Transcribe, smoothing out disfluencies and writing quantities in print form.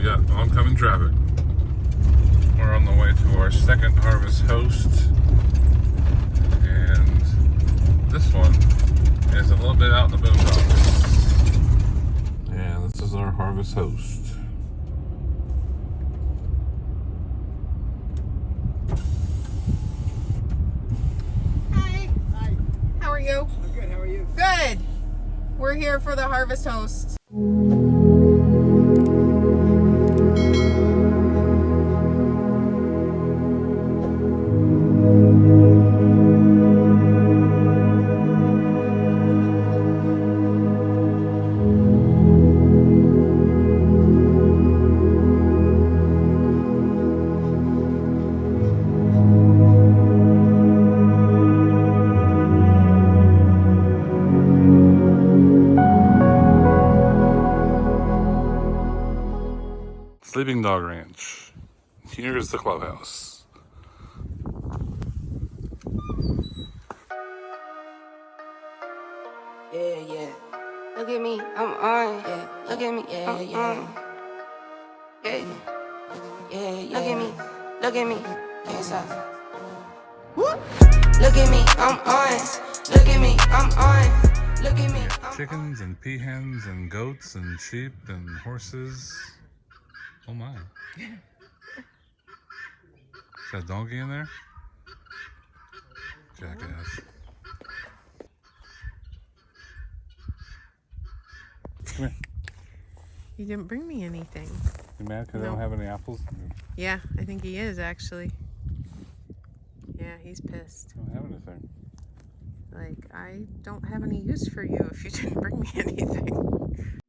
we got oncoming traffic. We're on the way to our second harvest host, and this one is a little bit out in the boondocks. And this is our harvest host. Hi. Hi. How are you? I'm good. How are you? Good. We're here for the harvest host. Sleeping Dog Ranch. Here's the clubhouse. Yeah, yeah. Look at me, I'm on. Yeah, look at me, I'm on. Yeah, look at me, look at me. Can't stop. Look at me, I'm on. Look at me, I'm on. Look at me. Chickens and peahens and goats and sheep and horses. Oh my. Is that a donkey in there? Jackass. Come here. You didn't bring me anything. You mad because I No. don't have any apples? Yeah, I think he is actually. Yeah, he's pissed. I don't have anything. Like, I don't have any use for you if you didn't bring me anything.